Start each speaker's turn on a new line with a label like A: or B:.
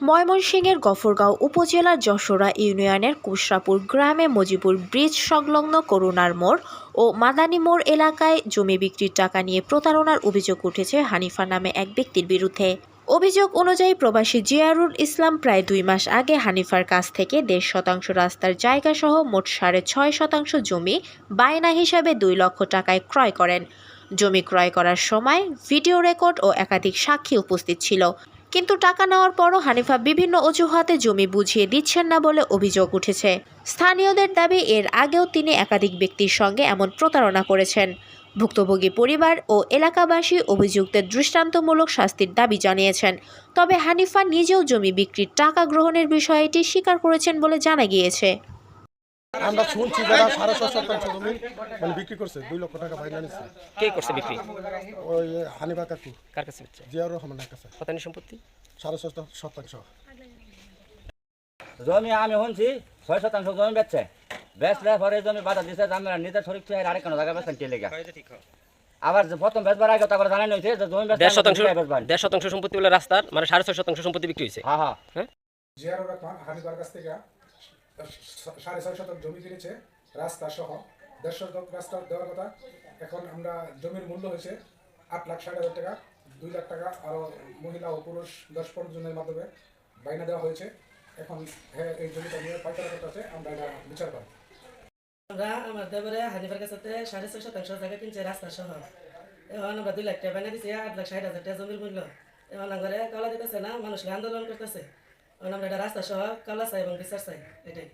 A: ময়মনসিংহের গফরগাঁও উপজেলার যশোরা ইউনিয়নের কুশরাপুর গ্রামে মজিবুর ব্রিজ সংলগ্ন করুণার মোড় ও মাদানী মোড় এলাকায় জমি বিক্রির টাকা নিয়ে প্রতারণার অভিযোগ উঠেছে হানিফা নামে এক ব্যক্তির বিরুদ্ধে। অভিযোগ অনুযায়ী প্রবাসী জিয়ারুল ইসলাম প্রায় 2 মাস আগে হানিফার কাছ থেকে 1.5 শতাংশ রাস্তার জায়গাসহ মোট 6.5 শতাংশ জমি বায়না হিসাবে 2 লক্ষ টাকায় ক্রয় করেন। জমি ক্রয় করার সময় ভিডিও রেকর্ড ও একাধিক সাক্ষী উপস্থিত ছিল। কিন্তু টাকা নেওয়ার পরও হানিফা বিভিন্ন অজুহাতে জমি বুঝিয়ে দিচ্ছেন না বলে অভিযোগ উঠেছে। স্থানীয়দের দাবি, এর আগেও তিনি একাধিক ব্যক্তির সঙ্গে এমন প্রতারণা করেছেন। ভুক্তভোগী পরিবার ও এলাকাবাসী অভিযুক্তের দৃষ্টান্তমূলক শাস্তির দাবি জানিয়েছেন। তবে হানিফা নিজেও জমি বিক্রির টাকা গ্রহণের বিষয়টি স্বীকার করেছেন বলে জানা গিয়েছে।
B: আমরা শুনছি যারা 6.5 শতাংশ জমি বিক্রি করছে 2 লক্ষ টাকা বাইরে নিচ্ছে।
C: কে করছে বিক্রি?
B: ওই হানিফা কাকু।
C: কার কাছে হচ্ছে?
B: জিয়াউর রহমানের কাছে।
C: কতনি সম্পত্তি?
B: 6.5 শতাংশ
D: জমি আমি শুনছি 6 শতাংশ জমি বেচলে পরে জমি বাধা দিছে, আমরা নিজের শরীর থেকে আরেক কোনো জায়গা বেচেন কে লেগা। আবার প্রথম বেচবার আগে তারপরে জানাই হয়েছে যে জমি
C: 1.5 শতাংশ সম্পত্তি বলে রাস্তার মানে 6.5 শতাংশ সম্পত্তি বিক্রি হয়েছে।
D: হ্যাঁ
C: হ্যাঁ,
E: জিয়াউর রহমান হানিফার কাছ থেকে 6.5 শতাংশ জমি কিনেছে রাস্তা সহ। 1.5 শতাংশ রাস্তা দেওয়ার কথা। এখন আমরা জমির মূল্য হয়েছে 8,60,000 টাকা, 2 লাখ টাকা আরো মহিলা ও পুরুষ 10-15 জনের মাধ্যমে বাইনা দেওয়া হয়েছে। এখন এই জমিটা নিয়ে পাইকারি করতে আছে, আমরা এটা বিচার করব।
F: আমরা আমাদের পরে হানিফার কাছে 6.5 শতাংশ জায়গা কিনছে রাস্তা সহ। এখন আমরা 2 লাখ টাকা বাইনা দিচ্ছি, 8,60,000 টাকা জমির মূল্য। এখন আমরা কলা দিতেছে না, মানুষকে আন্দোলন করতেছে। এখন আমরা এটা রাস্তা সহ কলা চাই এবং বিচার চাই, এটাই।